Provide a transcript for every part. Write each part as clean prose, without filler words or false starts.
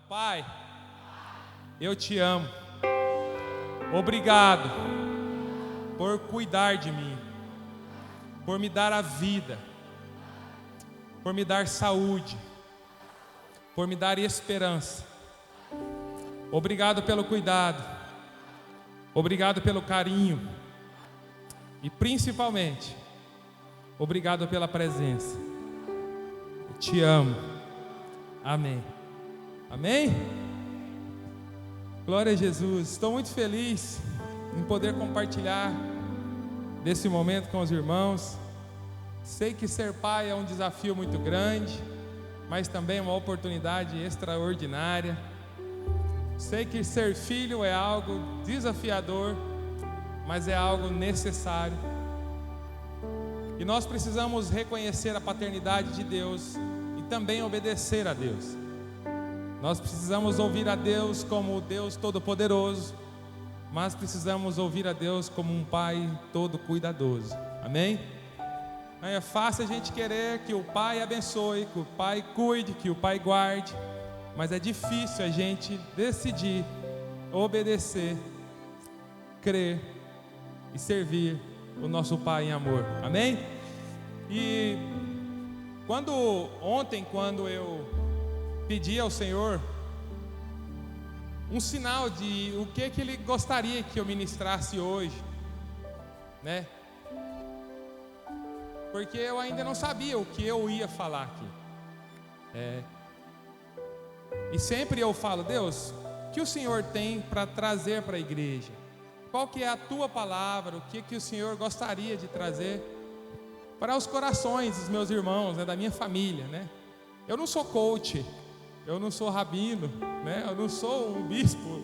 Pai, eu te amo. Obrigado por cuidar de mim, por me dar a vida, por me dar saúde, por me dar esperança. Obrigado pelo cuidado, obrigado pelo carinho e principalmente, obrigado pela presença. Eu te amo. Amém. Amém? Glória a Jesus. Estou muito feliz em poder compartilhar desse momento com os irmãos. Sei que ser pai é um desafio muito grande, mas também é uma oportunidade extraordinária. Sei que ser filho é algo desafiador, mas é algo necessário. E nós precisamos reconhecer a paternidade de Deus e também obedecer a Deus. Nós precisamos ouvir a Deus como o Deus Todo-Poderoso, mas precisamos ouvir a Deus como um Pai todo-cuidadoso. Amém? Não é fácil a gente querer que o Pai abençoe, que o Pai cuide, que o Pai guarde, mas é difícil a gente decidir, obedecer, crer e servir o nosso Pai em amor. Amém? E ontem, quando eu pedi ao Senhor um sinal de o que Ele gostaria que eu ministrasse hoje, né? Porque eu ainda não sabia o que eu ia falar aqui. E sempre eu falo: Deus, o que o Senhor tem para trazer para a igreja? Qual que é a tua palavra? O que o Senhor gostaria de trazer para os corações dos meus irmãos, né, da minha família, né? Eu não sou coach, eu não sou rabino, né? Eu não sou um bispo,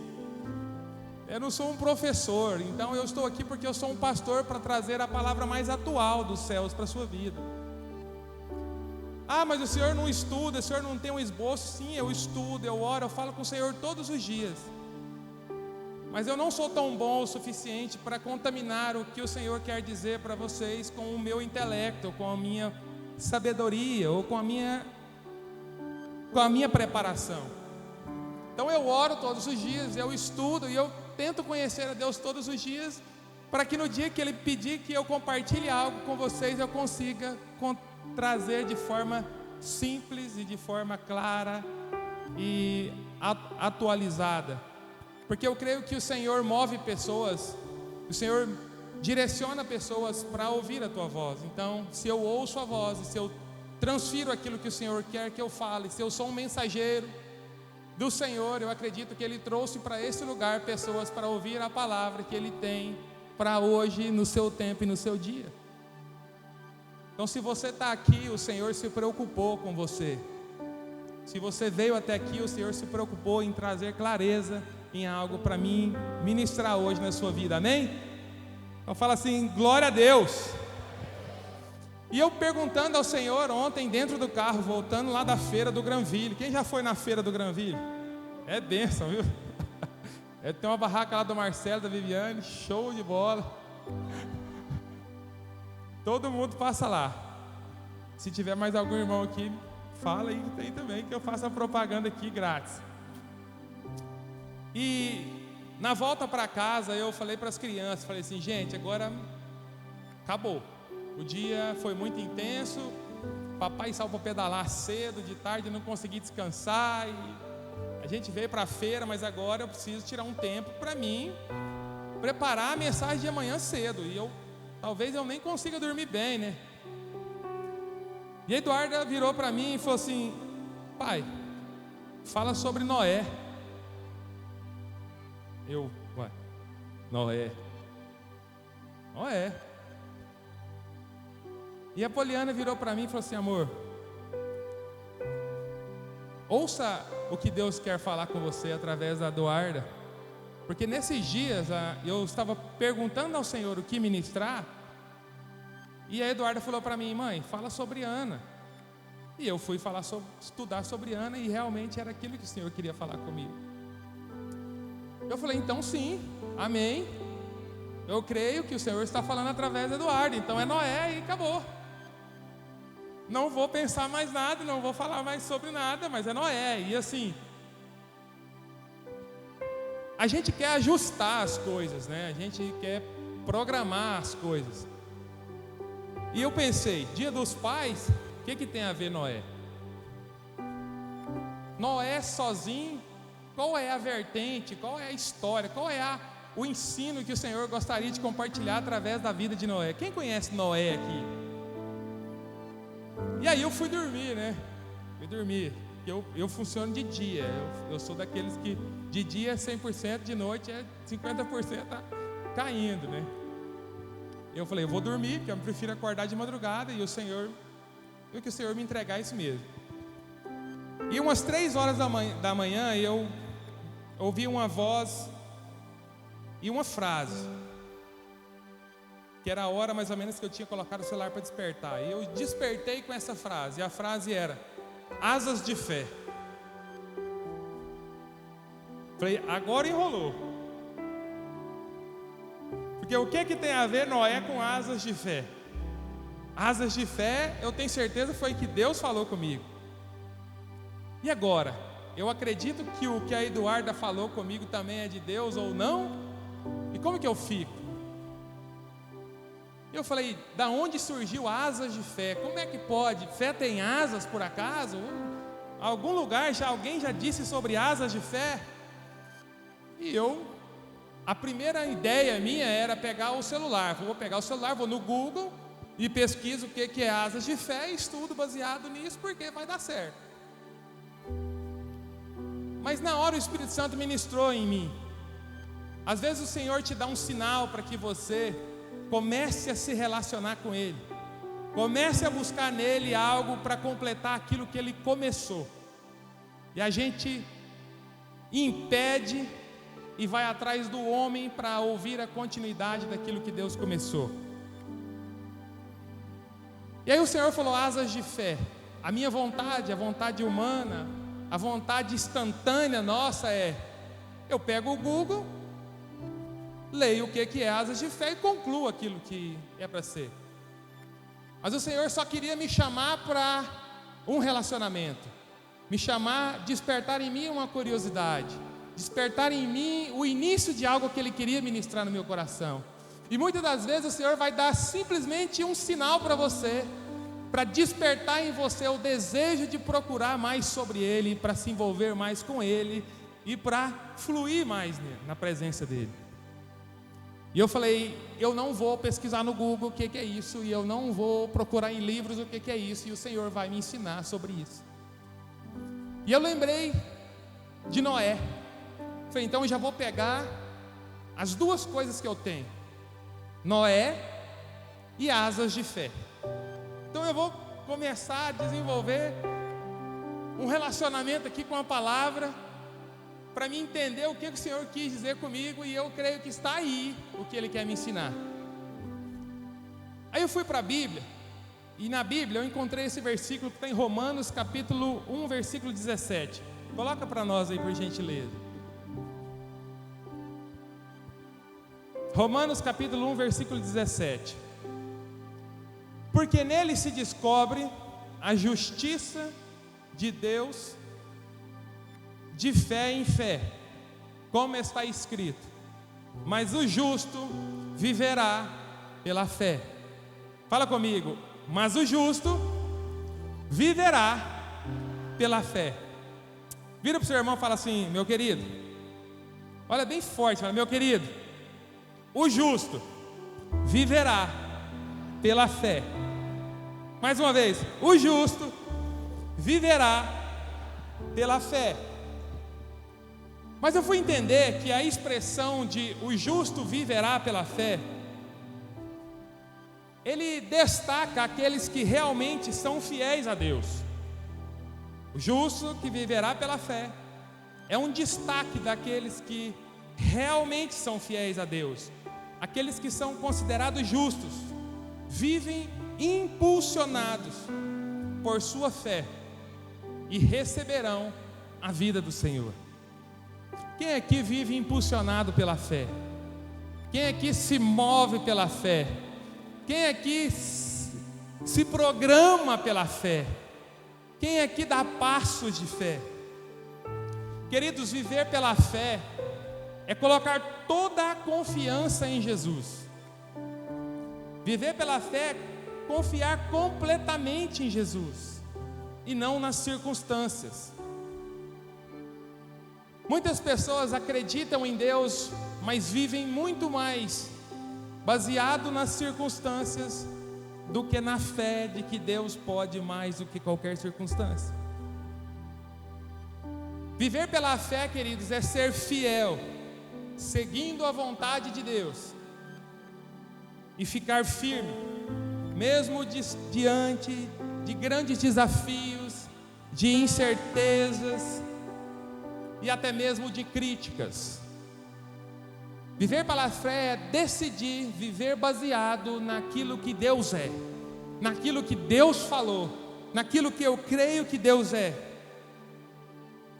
eu não sou um professor. Então eu estou aqui porque eu sou um pastor para trazer a palavra mais atual dos céus para a sua vida. Ah, mas o senhor não estuda, o senhor não tem um esboço? Sim, eu estudo, eu oro, eu falo com o Senhor todos os dias. Mas eu não sou tão bom o suficiente para contaminar o que o Senhor quer dizer para vocês com o meu intelecto, com a minha sabedoria ou com a minha preparação. Então eu oro todos os dias, eu estudo e eu tento conhecer a Deus todos os dias, para que no dia que Ele pedir que eu compartilhe algo com vocês, eu consiga trazer de forma simples e de forma clara e atualizada. Porque eu creio que o Senhor move pessoas, o Senhor direciona pessoas para ouvir a tua voz. Então, se eu ouço a voz, se eu transfiro aquilo que o Senhor quer que eu fale, se eu sou um mensageiro do Senhor, eu acredito que Ele trouxe para esse lugar pessoas para ouvir a palavra que Ele tem para hoje, no seu tempo e no seu dia. Então, se você está aqui, o Senhor se preocupou com você. Se você veio até aqui, o Senhor se preocupou em trazer clareza em algo para mim ministrar hoje na sua vida. Amém? Então fala assim: glória a Deus. E eu perguntando ao Senhor ontem dentro do carro, voltando lá da feira do Granville. Quem já foi na feira do Granville? É bênção, viu? Tem uma barraca lá do Marcelo, da Viviane, show de bola. Todo mundo passa lá. Se tiver mais algum irmão aqui, fala aí, tem também, que eu faço a propaganda aqui grátis. E na volta para casa eu falei para as crianças, falei assim: gente, agora acabou. O dia foi muito intenso, papai saiu para pedalar cedo, de tarde não consegui descansar, e a gente veio para a feira, mas agora eu preciso tirar um tempo para mim, preparar a mensagem de amanhã cedo, e talvez eu nem consiga dormir bem, né? E a Eduarda virou para mim e falou assim: pai, fala sobre Noé. Ué, Noé. E a Poliana virou para mim e falou assim: amor, ouça o que Deus quer falar com você através da Eduarda. Porque nesses dias eu estava perguntando ao Senhor o que ministrar, e a Eduarda falou para mim: mãe, fala sobre Ana. E eu fui estudar sobre Ana, e realmente era aquilo que o Senhor queria falar comigo. Eu falei: então sim, amém. Eu creio que o Senhor está falando através da Eduarda, então é Noé e acabou. Não vou pensar mais nada, não vou falar mais sobre nada, mas é Noé. E assim, a gente quer ajustar as coisas, né? A gente quer programar as coisas. E eu pensei, Dia dos Pais, o que tem a ver Noé? Noé sozinho, qual é a vertente, qual é a história, qual é o ensino que o Senhor gostaria de compartilhar através da vida de Noé? Quem conhece Noé aqui? E aí eu fui dormir, né? Fui dormir. Eu funciono de dia, eu sou daqueles que de dia é 100%, de noite é 50% caindo, né? Eu falei, eu vou dormir, porque eu prefiro acordar de madrugada e que o Senhor me entregar isso mesmo. E umas 3 horas da manhã eu ouvi uma voz e uma frase, que era a hora mais ou menos que eu tinha colocado o celular para despertar. E eu despertei com essa frase, e a frase era: asas de fé. Falei, agora enrolou. Porque o que tem a ver Noé com asas de fé? Asas de fé, eu tenho certeza foi que Deus falou comigo. E agora? Eu acredito que o que a Eduarda falou comigo também é de Deus ou não? E como que eu fico? Eu falei, da onde surgiu asas de fé? Como é que pode? Fé tem asas por acaso? Algum lugar alguém já disse sobre asas de fé? E a primeira ideia minha era pegar o celular. Vou pegar o celular, vou no Google e pesquiso o que é asas de fé e estudo baseado nisso, porque vai dar certo. Mas na hora o Espírito Santo ministrou em mim. Às vezes o Senhor te dá um sinal para que você comece a se relacionar com Ele, comece a buscar nele algo para completar aquilo que Ele começou. E a gente impede e vai atrás do homem para ouvir a continuidade daquilo que Deus começou. E aí o Senhor falou, asas de fé. A minha vontade, a vontade humana, a vontade instantânea nossa eu pego o Google, leio o que é asas de fé e concluo aquilo que é para ser. Mas o Senhor só queria me chamar para um relacionamento, me chamar, despertar em mim uma curiosidade, despertar em mim o início de algo que Ele queria ministrar no meu coração. E muitas das vezes o Senhor vai dar simplesmente um sinal para você, para despertar em você o desejo de procurar mais sobre Ele, para se envolver mais com Ele e para fluir mais na presença dEle. E eu falei, eu não vou pesquisar no Google o que é isso, e eu não vou procurar em livros o que é isso, e o Senhor vai me ensinar sobre isso. E eu lembrei de Noé. Falei, então eu já vou pegar as duas coisas que eu tenho, Noé e asas de fé. Então eu vou começar a desenvolver um relacionamento aqui com a palavra, para me entender o que o Senhor quis dizer comigo, e eu creio que está aí o que Ele quer me ensinar. Aí eu fui para a Bíblia, e na Bíblia eu encontrei esse versículo que está em Romanos capítulo 1, versículo 17. Coloca para nós aí, por gentileza. Romanos capítulo 1, versículo 17. Porque nele se descobre a justiça de Deus de fé em fé, como está escrito, mas o justo viverá pela fé. Fala comigo, mas o justo viverá pela fé. Vira para o seu irmão e fala assim, meu querido, olha bem forte, fala, meu querido, o justo viverá pela fé. Mais uma vez, o justo viverá pela fé. Mas eu fui entender que a expressão de o justo viverá pela fé, ele destaca aqueles que realmente são fiéis a Deus. O justo que viverá pela fé é um destaque daqueles que realmente são fiéis a Deus. Aqueles que são considerados justos, vivem impulsionados por sua fé e receberão a vida do Senhor. Quem aqui vive impulsionado pela fé? Quem aqui se move pela fé? Quem aqui se programa pela fé? Quem aqui dá passos de fé? Queridos, viver pela fé é colocar toda a confiança em Jesus. Viver pela fé é confiar completamente em Jesus e não nas circunstâncias. Muitas pessoas acreditam em Deus, mas vivem muito mais baseado nas circunstâncias do que na fé de que Deus pode mais do que qualquer circunstância. Viver pela fé, queridos, é ser fiel, seguindo a vontade de Deus, e ficar firme, mesmo diante de grandes desafios, de incertezas e até mesmo de críticas. Viver pela fé é decidir viver baseado naquilo que Deus é, naquilo que Deus falou, naquilo que eu creio que Deus é.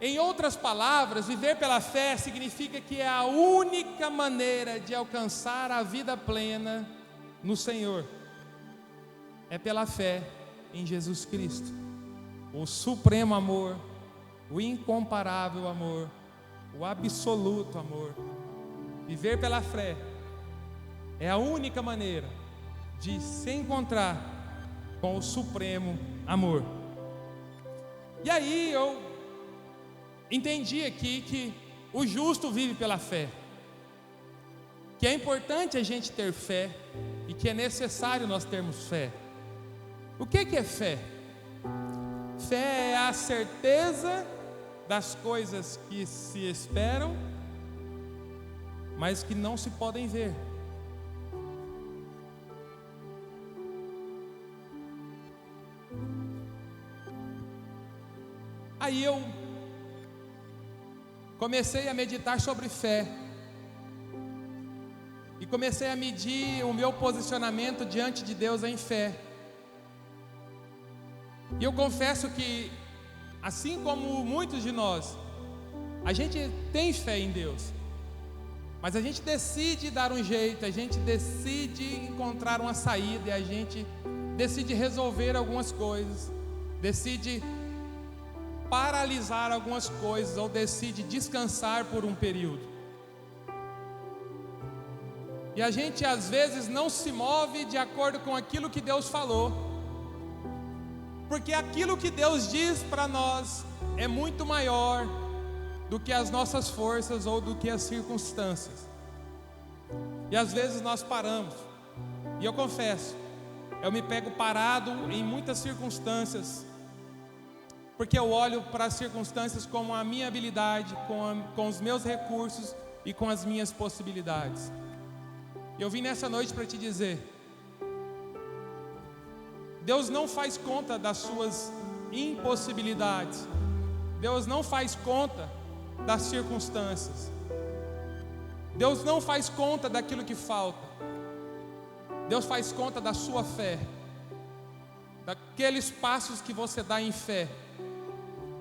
Em outras palavras, viver pela fé significa que é a única maneira de alcançar a vida plena no Senhor. É pela fé em Jesus Cristo, o supremo amor, o incomparável amor, o absoluto amor. Viver pela fé é a única maneira de se encontrar com o supremo amor. E aí eu entendi aqui que o justo vive pela fé, que é importante a gente ter fé e que é necessário nós termos fé. O que é fé? Fé é a certeza das coisas que se esperam, mas que não se podem ver. Aí eu comecei a meditar sobre fé e comecei a medir o meu posicionamento diante de Deus em fé. E eu confesso que, assim como muitos de nós, a gente tem fé em Deus, mas a gente decide dar um jeito, a gente decide encontrar uma saída, e a gente decide resolver algumas coisas, decide paralisar algumas coisas, ou decide descansar por um período. E a gente às vezes não se move de acordo com aquilo que Deus falou, porque aquilo que Deus diz para nós é muito maior do que as nossas forças ou do que as circunstâncias. E às vezes nós paramos, e eu confesso, eu me pego parado em muitas circunstâncias, porque eu olho para as circunstâncias como a minha habilidade, com os meus recursos e com as minhas possibilidades. Eu vim nessa noite para te dizer: Deus não faz conta das suas impossibilidades, Deus não faz conta das circunstâncias, Deus não faz conta daquilo que falta, Deus faz conta da sua fé, daqueles passos que você dá em fé,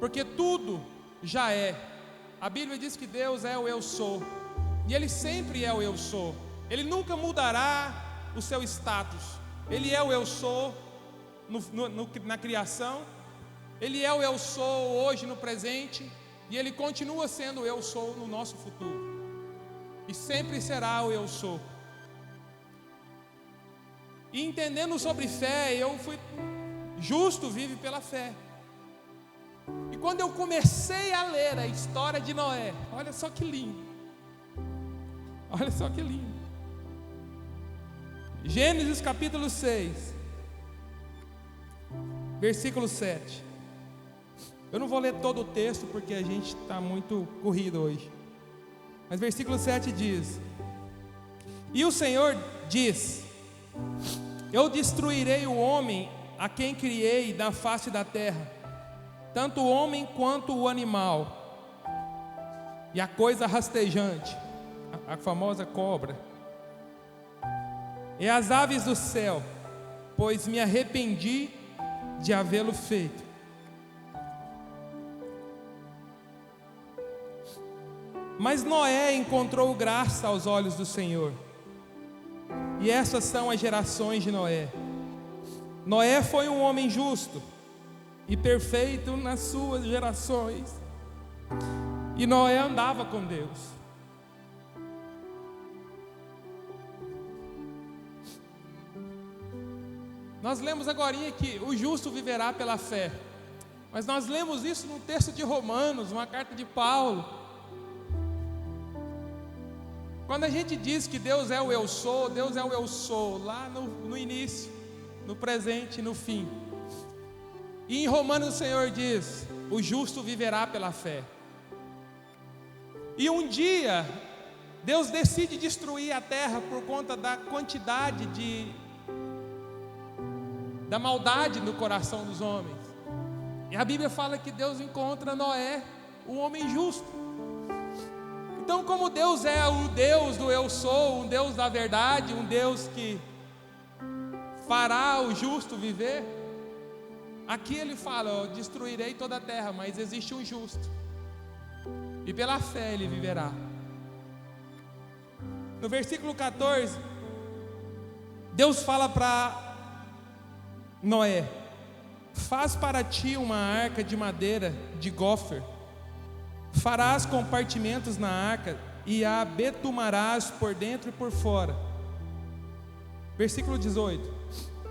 porque tudo já é. A Bíblia diz que Deus é o eu sou, e Ele sempre é o eu sou, Ele nunca mudará o seu status. Ele é o eu sou na criação, Ele é o eu sou hoje no presente, e Ele continua sendo o eu sou no nosso futuro, e sempre será o eu sou. E entendendo sobre fé, eu fui justo, vive pela fé. E quando eu comecei a ler a história de Noé, olha só que lindo, olha só que lindo. Gênesis capítulo 6, versículo 7. Eu não vou ler todo o texto porque a gente está muito corrido hoje, mas versículo 7 diz: E o Senhor diz: Eu destruirei o homem a quem criei da face da terra, tanto o homem quanto o animal, e a coisa rastejante, a famosa cobra, e as aves do céu, pois me arrependi de havê-lo feito. Mas Noé encontrou graça aos olhos do Senhor. E essas são as gerações de Noé. Noé foi um homem justo e perfeito nas suas gerações. E Noé andava com Deus. Nós lemos agorinha que o justo viverá pela fé. Mas nós lemos isso no texto de Romanos, uma carta de Paulo. Quando a gente diz que Deus é o eu sou, Deus é o eu sou, lá no início, no presente e no fim. E em Romanos o Senhor diz: o justo viverá pela fé. E um dia, Deus decide destruir a terra por conta da quantidade da maldade no coração dos homens. E a Bíblia fala que Deus encontra Noé, o homem justo. Então, como Deus é o Deus do eu sou, um Deus da verdade, um Deus que fará o justo viver, aqui ele fala: eu destruirei toda a terra, mas existe um justo, e pela fé ele viverá. No versículo 14, Deus fala para Noé: faz para ti uma arca de madeira de gofer, farás compartimentos na arca e a betumarás por dentro e por fora. Versículo 18: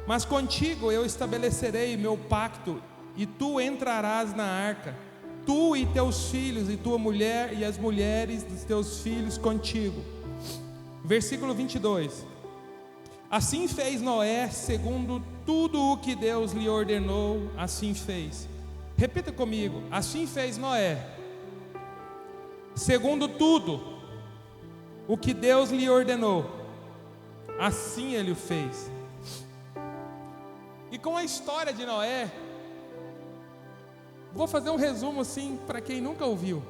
mas contigo eu estabelecerei meu pacto, e tu entrarás na arca, tu e teus filhos, e tua mulher, e as mulheres dos teus filhos contigo. Versículo 22: assim fez Noé, segundo tudo o que Deus lhe ordenou, assim fez. Repita comigo: assim fez Noé, segundo tudo o que Deus lhe ordenou, assim ele o fez. E com a história de Noé, vou fazer um resumo assim para quem nunca ouviu.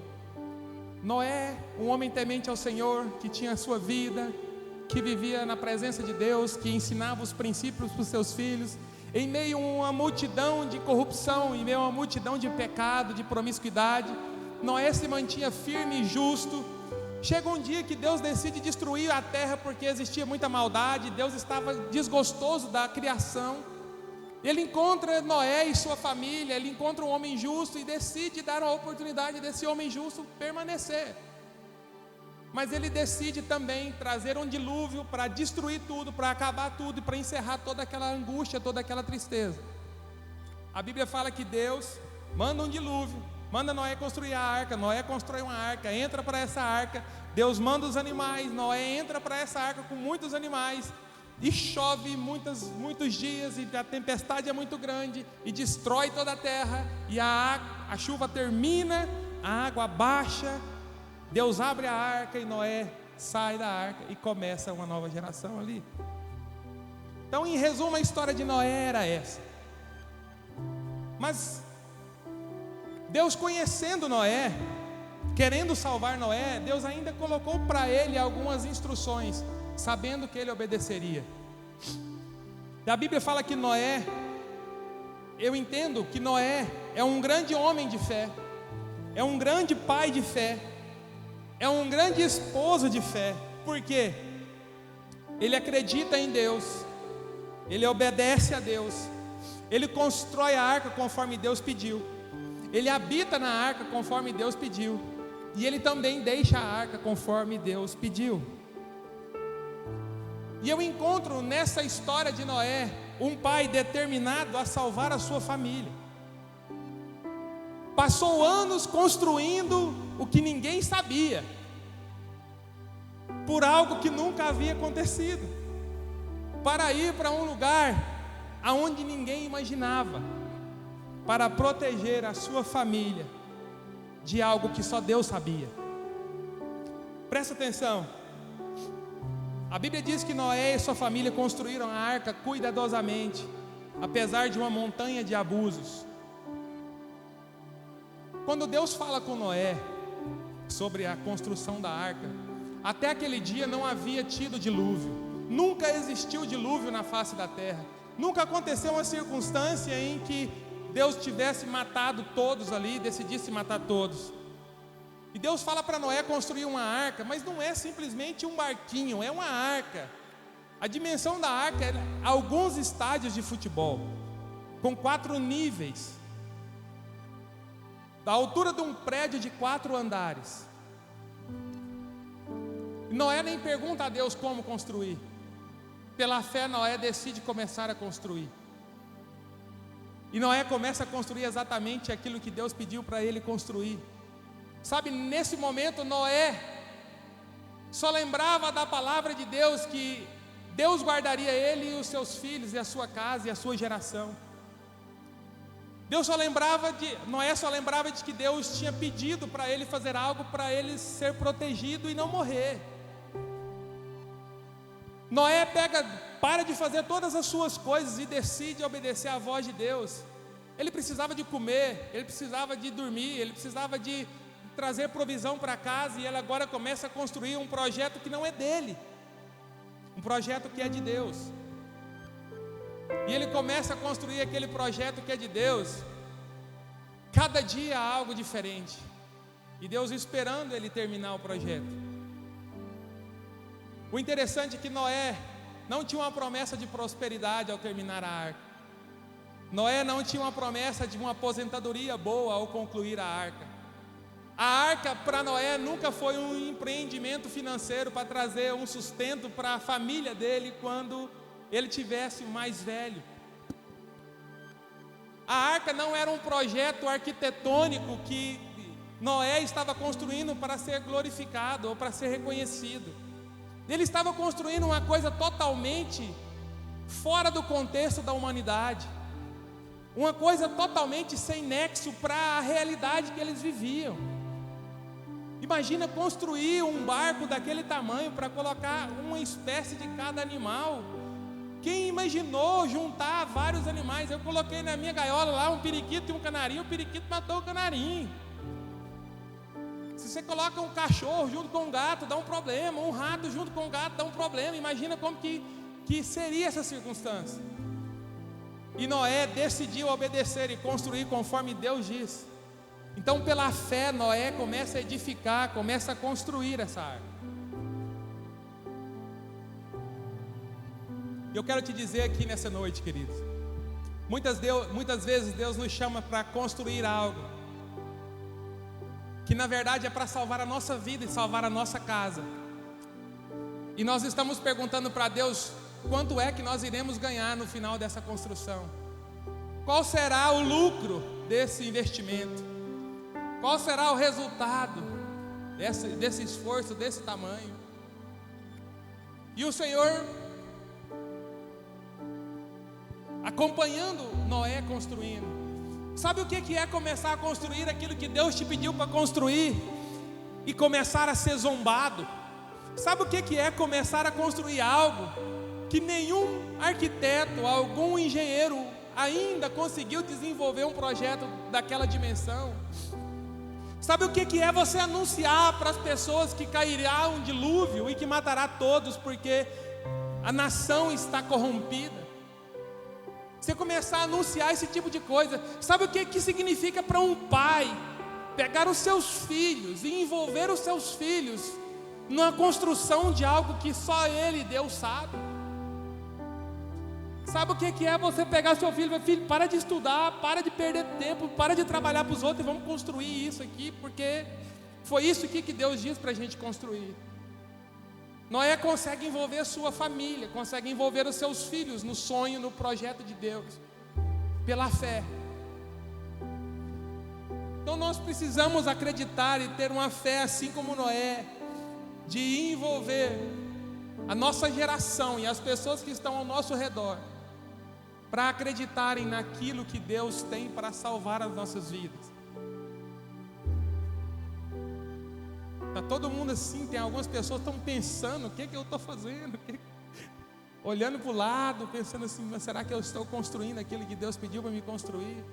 Noé, um homem temente ao Senhor, que tinha a sua vida, que vivia na presença de Deus, que ensinava os princípios para os seus filhos, em meio a uma multidão de corrupção, em meio a uma multidão de pecado, de promiscuidade, Noé se mantinha firme e justo. Chega um dia que Deus decide destruir a terra porque existia muita maldade, Deus estava desgostoso da criação. Ele encontra Noé e sua família, ele encontra um homem justo e decide dar a oportunidade desse homem justo permanecer. Mas ele decide também trazer um dilúvio para destruir tudo, para acabar tudo e para encerrar toda aquela angústia, toda aquela tristeza. A Bíblia fala que Deus manda um dilúvio, manda Noé construir a arca. Noé constrói uma arca, entra para essa arca. Deus manda os animais, Noé entra para essa arca com muitos animais. E chove muitos dias, e a tempestade é muito grande, e destrói toda a terra, e a chuva termina, a água baixa, Deus abre a arca, e Noé sai da arca, e começa uma nova geração ali. Então, em resumo, a história de Noé era essa. Mas Deus, conhecendo Noé, querendo salvar Noé, Deus ainda colocou para ele algumas instruções, sabendo que ele obedeceria. E a Bíblia fala que Noé, eu entendo que Noé é um grande homem de fé, é um grande pai de fé, é um grande esposo de fé. Por quê? Ele acredita em Deus, ele obedece a Deus, ele constrói a arca conforme Deus pediu, ele habita na arca conforme Deus pediu, e ele também deixa a arca conforme Deus pediu. E eu encontro nessa história de Noé um pai determinado a salvar a sua família. Passou anos construindo o que ninguém sabia, por algo que nunca havia acontecido, para ir para um lugar aonde ninguém imaginava, para proteger a sua família de algo que só Deus sabia. Presta atenção. A Bíblia diz que Noé e sua família construíram a arca cuidadosamente, apesar de uma montanha de abusos. Quando Deus fala com Noé sobre a construção da arca, até aquele dia não havia tido dilúvio, nunca existiu dilúvio na face da terra, nunca aconteceu uma circunstância em que Deus tivesse matado todos ali, decidisse matar todos. E Deus fala para Noé construir uma arca, mas não é simplesmente um barquinho, é uma arca. A dimensão da arca é alguns estádios de futebol, com 4 níveis, da altura de um prédio de 4 andares. Noé nem pergunta a Deus como construir. Pela fé, Noé decide começar a construir. E Noé começa a construir exatamente aquilo que Deus pediu para ele construir. Sabe, nesse momento Noé só lembrava da palavra de Deus, que Deus guardaria ele e os seus filhos, e a sua casa e a sua geração. Noé só lembrava de que Deus tinha pedido para ele fazer algo para ele ser protegido e não morrer. Noé para de fazer todas as suas coisas e decide obedecer à voz de Deus. Ele precisava de comer, ele precisava de dormir, ele precisava de trazer provisão para casa, e ele agora começa a construir um projeto que não é dele, um projeto que é de Deus. E ele começa a construir aquele projeto que é de Deus, cada dia algo diferente, e Deus esperando ele terminar o projeto. O interessante é que Noé não tinha uma promessa de prosperidade ao terminar a arca. Noé não tinha uma promessa de uma aposentadoria boa ao concluir a arca. A arca para Noé nunca foi um empreendimento financeiro para trazer um sustento para a família dele quando ele tivesse mais velho. A arca não era um projeto arquitetônico que Noé estava construindo para ser glorificado ou para ser reconhecido. Ele estava construindo uma coisa totalmente fora do contexto da humanidade, uma coisa totalmente sem nexo para a realidade que eles viviam. Imagina construir um barco daquele tamanho para colocar uma espécie de cada animal. Quem imaginou juntar vários animais? Eu coloquei na minha gaiola lá um periquito e um canarinho, o periquito matou o canarinho. Se você coloca um cachorro junto com um gato, dá um problema. Um rato junto com um gato dá um problema. Imagina como que seria essa circunstância. E Noé decidiu obedecer e construir conforme Deus disse. Então, pela fé, Noé começa a edificar, começa a construir essa arca. Eu quero te dizer aqui nessa noite, queridos, muitas vezes Deus nos chama para construir algo que na verdade é para salvar a nossa vida e salvar a nossa casa. E nós estamos perguntando para Deus quanto é que nós iremos ganhar no final dessa construção. Qual será o lucro desse investimento? Qual será o resultado desse esforço, desse tamanho? E o Senhor, acompanhando Noé construindo. Sabe o que é começar a construir aquilo que Deus te pediu para construir e começar a ser zombado? Sabe o que é começar a construir algo que nenhum arquiteto, algum engenheiro ainda conseguiu desenvolver um projeto daquela dimensão? Sabe o que é você anunciar para as pessoas que cairá um dilúvio e que matará todos porque a nação está corrompida? Você começar a anunciar esse tipo de coisa. Sabe o que significa para um pai pegar os seus filhos e envolver os seus filhos numa construção de algo que só ele, Deus, sabe? Sabe o que é você pegar seu filho e falar: filho, para de estudar, para de perder tempo, para de trabalhar para os outros e vamos construir isso aqui, porque foi isso aqui que Deus diz para a gente construir. Noé consegue envolver a sua família, consegue envolver os seus filhos no sonho, no projeto de Deus, pela fé. Então nós precisamos acreditar e ter uma fé assim como Noé, de envolver a nossa geração e as pessoas que estão ao nosso redor, para acreditarem naquilo que Deus tem para salvar as nossas vidas. Está todo mundo assim, tem algumas pessoas que estão pensando: o que eu estou fazendo? Olhando para o lado, pensando assim: mas será que eu estou construindo aquilo que Deus pediu para me construir?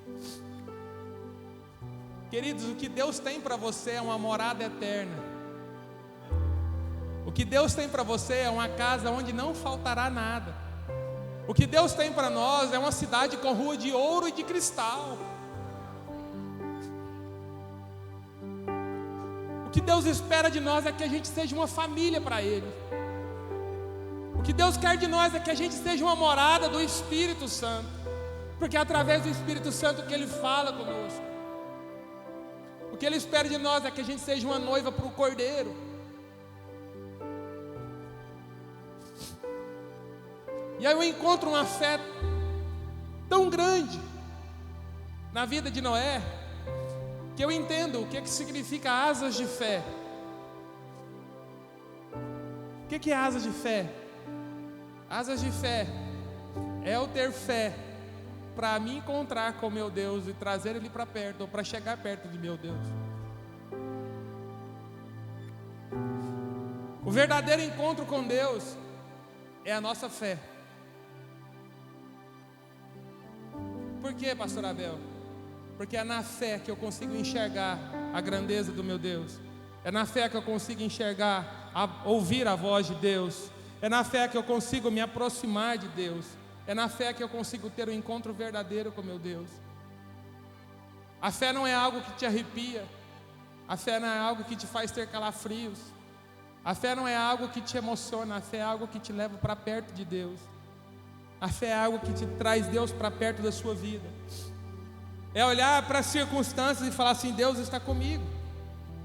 Queridos, o que Deus tem para você é uma morada eterna. O que Deus tem para você é uma casa onde não faltará nada. O que Deus tem para nós é uma cidade com rua de ouro e de cristal. O que Deus espera de nós é que a gente seja uma família para Ele. O que Deus quer de nós é que a gente seja uma morada do Espírito Santo, porque é através do Espírito Santo que Ele fala conosco. O que Ele espera de nós é que a gente seja uma noiva para o Cordeiro. E aí eu encontro uma fé tão grande na vida de Noé, que eu entendo o que significa asas de fé. O que é asas de fé? Asas de fé é eu ter fé para me encontrar com meu Deus e trazer Ele para perto, ou para chegar perto de meu Deus. O verdadeiro encontro com Deus é a nossa fé. Por quê, pastor Abel? Porque é na fé que eu consigo enxergar a grandeza do meu Deus. É na fé que eu consigo enxergar, ouvir a voz de Deus. É na fé que eu consigo me aproximar de Deus. É na fé que eu consigo ter um encontro verdadeiro com meu Deus. A fé não é algo que te arrepia. A fé não é algo que te faz ter calafrios. A fé não é algo que te emociona. A fé é algo que te leva para perto de Deus. A fé é algo que te traz Deus para perto da sua vida. É olhar para as circunstâncias e falar assim: Deus está comigo.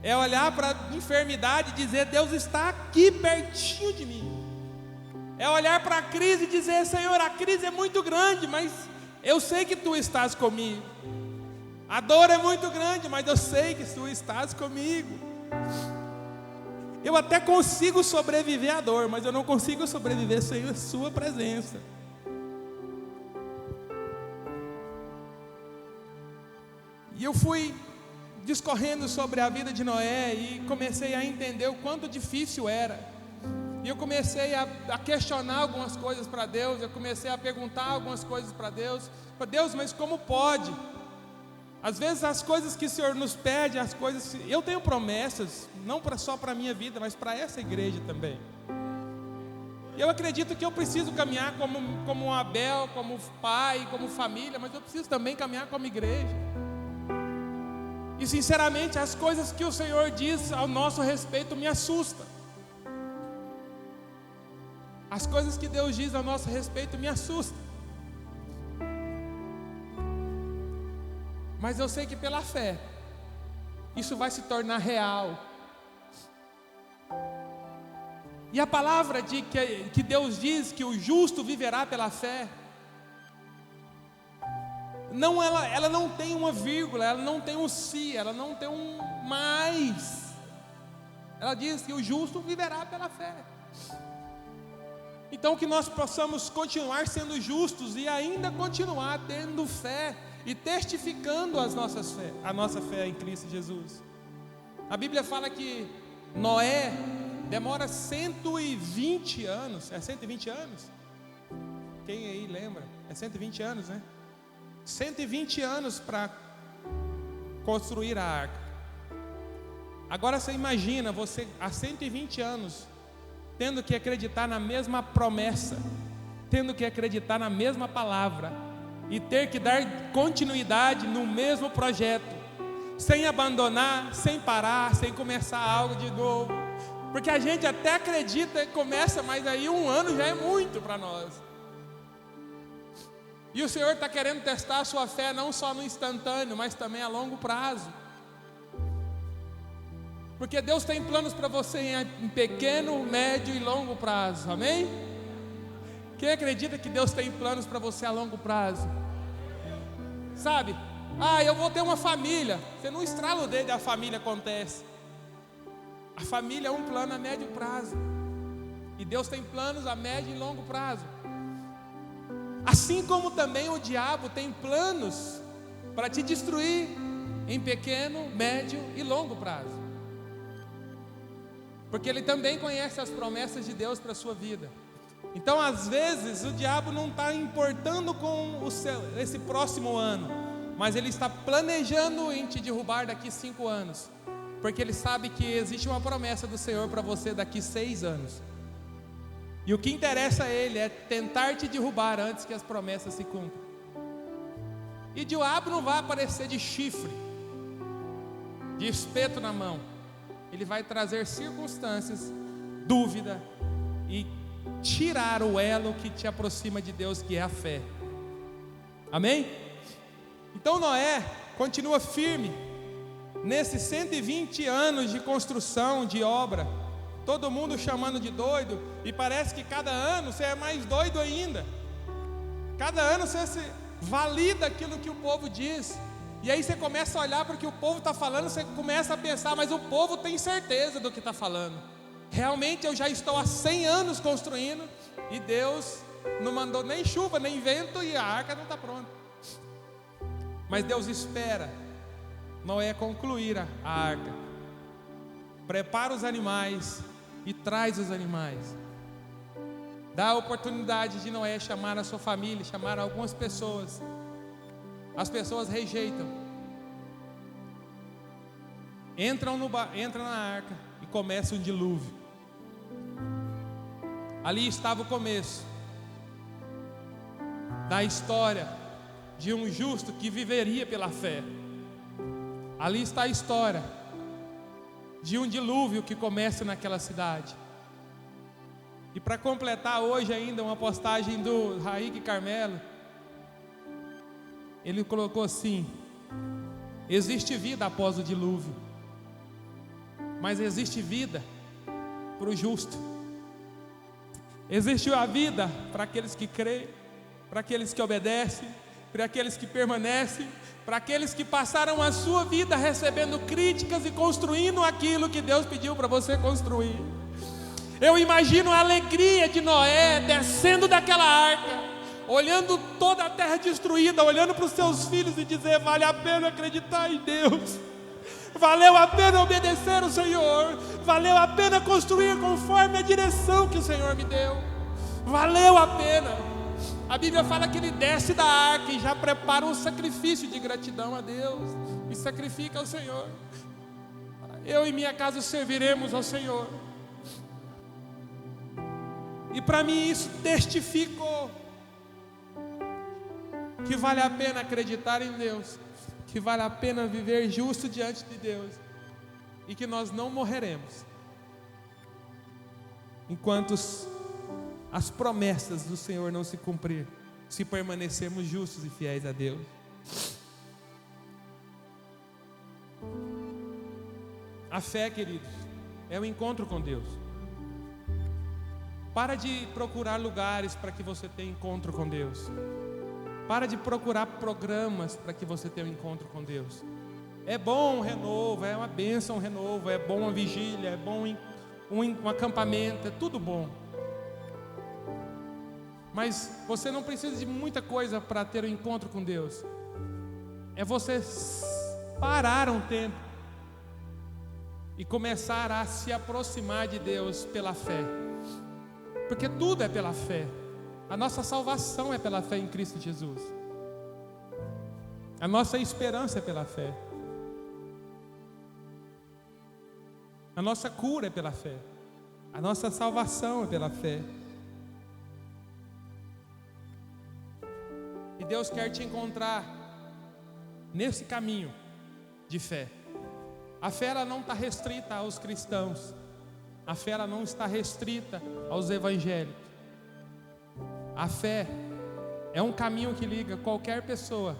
É olhar para a enfermidade e dizer: Deus está aqui pertinho de mim. É olhar para a crise e dizer: Senhor, a crise é muito grande, mas eu sei que Tu estás comigo. A dor é muito grande, mas eu sei que Tu estás comigo. Eu até consigo sobreviver à dor, mas eu não consigo sobreviver sem a Sua presença. E eu fui discorrendo sobre a vida de Noé e comecei a entender o quanto difícil era. E eu comecei a questionar algumas coisas para Deus. Eu comecei a perguntar algumas coisas para Deus. Deus, mas como pode? Às vezes as coisas que o Senhor nos pede, as coisas... Eu tenho promessas, não só para a minha vida, mas para essa igreja também. E eu acredito que eu preciso caminhar como Abel, como pai, como família, mas eu preciso também caminhar como igreja. E sinceramente, as coisas que o Senhor diz ao nosso respeito me assustam. As coisas que Deus diz ao nosso respeito me assustam. Mas eu sei que pela fé, isso vai se tornar real. E a palavra de que Deus diz que o justo viverá pela fé, ela não tem uma vírgula, ela não tem um se, ela não tem um mais. Ela diz que o justo viverá pela fé. Então que nós possamos continuar sendo justos e ainda continuar tendo fé e testificando a nossa fé em Cristo Jesus. A Bíblia fala que Noé demora 120 anos. É 120 anos? Quem aí lembra? É 120 anos, né? 120 anos para construir a arca. Agora você imagina, você há 120 anos tendo que acreditar na mesma promessa, tendo que acreditar na mesma palavra e ter que dar continuidade no mesmo projeto, sem abandonar, sem parar, sem começar algo de novo. Porque a gente até acredita e começa, mas aí 1 ano já é muito para nós. E o Senhor está querendo testar a sua fé não só no instantâneo, mas também a longo prazo. Porque Deus tem planos para você em pequeno, médio e longo prazo, amém? Quem acredita que Deus tem planos para você a longo prazo? Sabe? Eu vou ter uma família. Você não estrala o dedo e a família acontece. A família é um plano a médio prazo. E Deus tem planos a médio e longo prazo. Assim como também o diabo tem planos para te destruir em pequeno, médio e longo prazo. Porque ele também conhece as promessas de Deus para a sua vida. Então às vezes o diabo não está importando com esse próximo ano, mas ele está planejando em te derrubar daqui 5 anos. Porque ele sabe que existe uma promessa do Senhor para você daqui 6 anos. E o que interessa a ele é tentar te derrubar antes que as promessas se cumpram. E o diabo não vai aparecer de chifre, de espeto na mão. Ele vai trazer circunstâncias, dúvida e tirar o elo que te aproxima de Deus, que é a fé. Amém? Então Noé continua firme nesses 120 anos de construção, de obra. Todo mundo chamando de doido, e parece que cada ano você é mais doido ainda. Cada ano você valida aquilo que o povo diz. E aí você começa a olhar para o que o povo está falando, você começa a pensar, mas o povo tem certeza do que está falando. Realmente eu já estou há 100 anos construindo, e Deus não mandou nem chuva, nem vento, e a arca não está pronta. Mas Deus espera Noé concluir a arca, prepara os animais e traz os animais. Dá a oportunidade de Noé chamar a sua família, chamar algumas pessoas. As pessoas rejeitam, entram na arca e começa um dilúvio. Ali estava o começo da história de um justo que viveria pela fé. Ali está a história de um dilúvio que começa naquela cidade. E para completar hoje ainda uma postagem do Raik Carmelo, ele colocou assim: existe vida após o dilúvio, mas existe vida para o justo. Existe a vida para aqueles que creem, para aqueles que obedecem, para aqueles que permanecem, para aqueles que passaram a sua vida recebendo críticas e construindo aquilo que Deus pediu para você construir. Eu imagino a alegria de Noé descendo daquela arca, olhando toda a terra destruída, olhando para os seus filhos e dizer: vale a pena acreditar em Deus, valeu a pena obedecer ao Senhor, valeu a pena construir conforme a direção que o Senhor me deu, valeu a pena. A Bíblia fala que ele desce da arca e já prepara um sacrifício de gratidão a Deus, e sacrifica ao Senhor. Eu e minha casa serviremos ao Senhor. E para mim isso testificou que vale a pena acreditar em Deus, que vale a pena viver justo diante de Deus, e que nós não morreremos enquanto as promessas do Senhor não se cumprir, se permanecermos justos e fiéis a Deus. A fé, queridos, é o encontro com Deus. Para de procurar lugares para que você tenha encontro com Deus. Para de procurar programas para que você tenha um encontro com Deus. É bom um renovo, é uma bênção um renovo, é bom uma vigília, é bom um acampamento, é tudo bom. Mas você não precisa de muita coisa para ter um encontro com Deus. É você parar um tempo e começar a se aproximar de Deus pela fé. Porque tudo é pela fé. A nossa salvação é pela fé em Cristo Jesus. A nossa esperança é pela fé. A nossa cura é pela fé. A nossa salvação é pela fé. E Deus quer te encontrar nesse caminho de fé. A fé ela não está restrita aos cristãos. A fé ela não está restrita aos evangélicos. A fé é um caminho que liga qualquer pessoa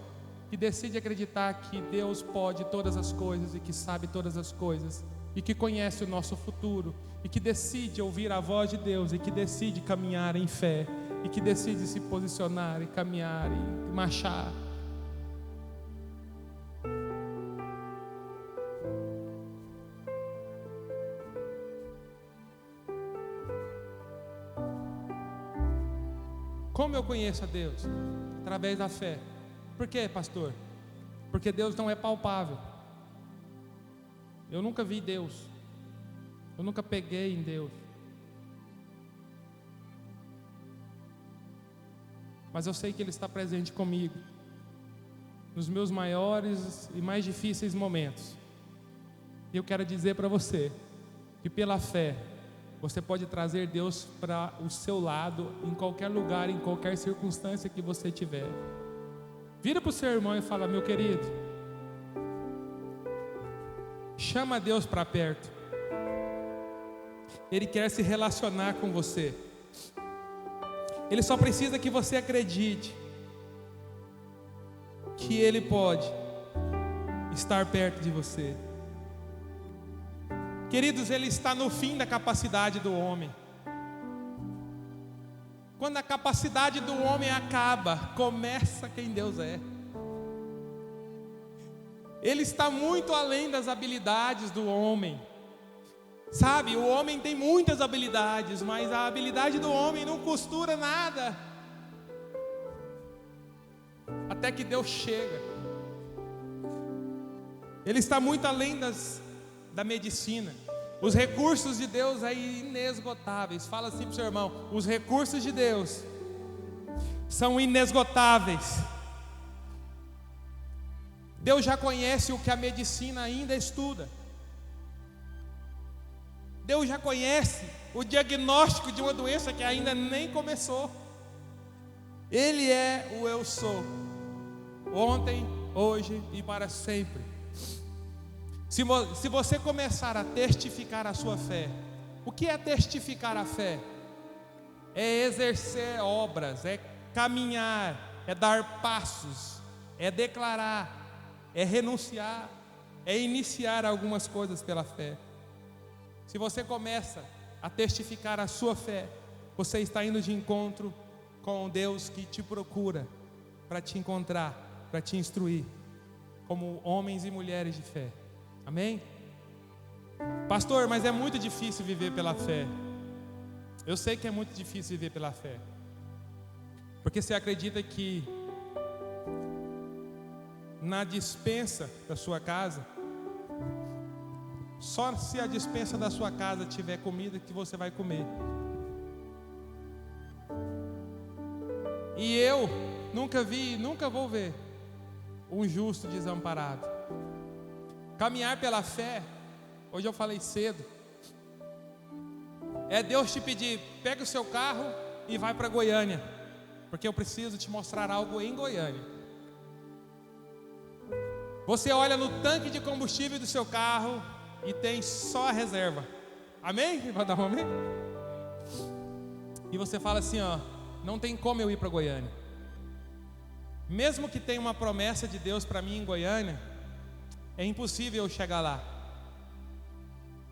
que decide acreditar que Deus pode todas as coisas e que sabe todas as coisas e que conhece o nosso futuro e que decide ouvir a voz de Deus e que decide caminhar em fé e que decide se posicionar e caminhar e marchar. Como eu conheço a Deus? Através da fé. Por quê, pastor? Porque Deus não é palpável. Eu nunca vi Deus. Eu nunca peguei em Deus. Mas eu sei que Ele está presente comigo nos meus maiores e mais difíceis momentos. E eu quero dizer para você que pela fé você pode trazer Deus para o seu lado em qualquer lugar, em qualquer circunstância que você tiver. Vira para o seu irmão e fala: meu querido, chama Deus para perto. Ele quer se relacionar com você. Ele só precisa que você acredite que Ele pode estar perto de você. Queridos, Ele está no fim da capacidade do homem. Quando a capacidade do homem acaba, começa quem Deus é. ele está muito além das habilidades do homem. Sabe, o homem tem muitas habilidades, mas a habilidade do homem não costura nada. Até que Deus chega. Ele está muito além da medicina. Os recursos de Deus são inesgotáveis. Fala assim para o seu irmão: os recursos de Deus são inesgotáveis. Deus já conhece o que a medicina ainda estuda. Deus já conhece o diagnóstico de uma doença que ainda nem começou. Ele é o eu sou, ontem, hoje e para sempre. Se você começar a testificar a sua fé, o que é testificar a fé? É exercer obras, é caminhar, é dar passos, é declarar, é renunciar, é iniciar algumas coisas pela fé. Se você começa a testificar a sua fé, você está indo de encontro com Deus que te procura para te encontrar, para te instruir, como homens e mulheres de fé. Amém? Pastor, mas é muito difícil viver pela fé. Eu sei que é muito difícil viver pela fé, porque você acredita que na despensa da sua casa, só se a despensa da sua casa tiver comida que você vai comer. E eu nunca vi, nunca vou ver um justo desamparado. Caminhar pela fé, hoje eu falei cedo, é Deus te pedir: pega o seu carro e vai para Goiânia, porque eu preciso te mostrar algo em Goiânia. Você olha no tanque de combustível do seu carro e tem só a reserva. Amém? Vai dar um amém? E você fala assim, ó: não tem como eu ir para Goiânia. Mesmo que tenha uma promessa de Deus para mim em Goiânia, é impossível eu chegar lá.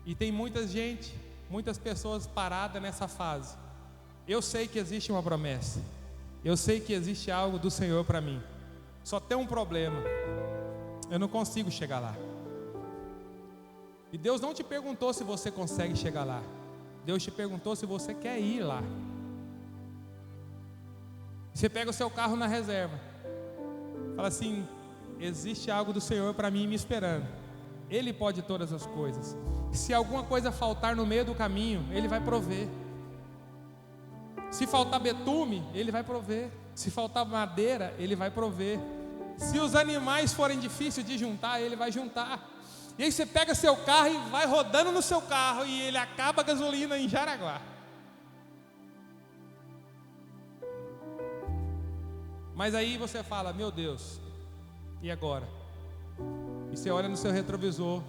E tem muitas pessoas paradas nessa fase. Eu sei que existe uma promessa, eu sei que existe algo do Senhor para mim. Só tem um problema: eu não consigo chegar lá. E Deus não te perguntou se você consegue chegar lá. Deus te perguntou se você quer ir lá. Você pega o seu carro na reserva, fala assim: existe algo do Senhor para mim me esperando. Ele pode todas as coisas. Se alguma coisa faltar no meio do caminho, Ele vai prover. Se faltar betume, Ele vai prover. Se faltar madeira, Ele vai prover. Se os animais forem difíceis de juntar, Ele vai juntar. E aí você pega seu carro e vai rodando no seu carro, e ele acaba a gasolina em Jaraguá. Mas aí você fala: meu Deus, e agora? E você olha no seu retrovisor,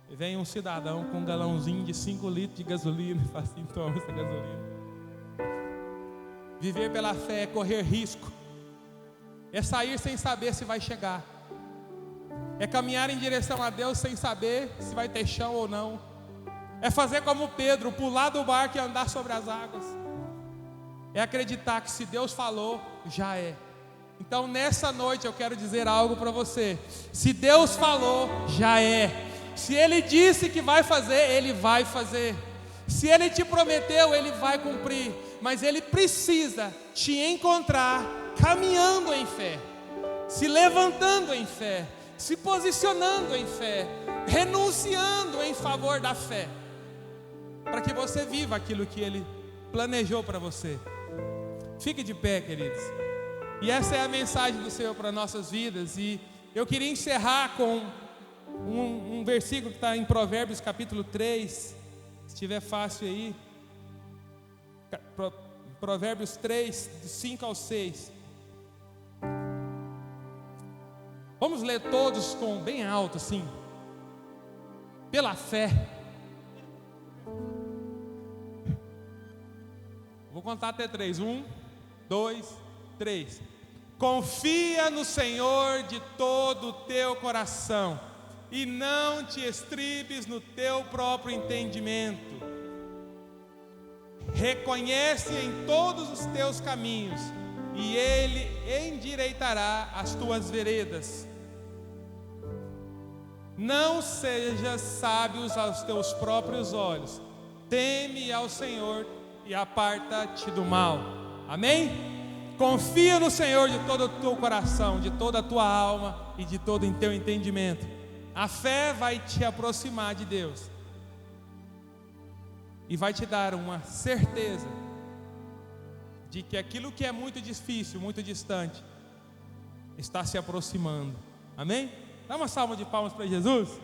e vem um cidadão com um galãozinho de 5 litros de gasolina e fala assim: toma essa gasolina. Viver pela fé é correr risco, é sair sem saber se vai chegar, é caminhar em direção a Deus sem saber se vai ter chão ou não, é fazer como Pedro, pular do barco e andar sobre as águas, é acreditar que se Deus falou, já é. Então nessa noite eu quero dizer algo para você: se Deus falou, já é. Se Ele disse que vai fazer, Ele vai fazer. Se Ele te prometeu, Ele vai cumprir. Mas Ele precisa te encontrar caminhando em fé, se levantando em fé, se posicionando em fé, renunciando em favor da fé, para que você viva aquilo que Ele planejou para você. Fique de pé, queridos. E essa é a mensagem do Senhor para nossas vidas. E eu queria encerrar com um versículo que está em Provérbios capítulo 3, se estiver fácil aí. Provérbios 3, de 5 ao 6. Vamos ler todos com bem alto assim. Pela fé. Vou contar até 3. 1, 2, 3. Confia no Senhor de todo o teu coração, e não te estribes no teu próprio entendimento. Reconhece em todos os teus caminhos, e Ele endireitará as tuas veredas. Não sejas sábios aos teus próprios olhos. Teme ao Senhor e aparta-te do mal. Amém? Confia no Senhor de todo o teu coração, de toda a tua alma e de todo o teu entendimento. A fé vai te aproximar de Deus e vai te dar uma certeza de que aquilo que é muito difícil, muito distante, está se aproximando. Amém? Dá uma salva de palmas para Jesus.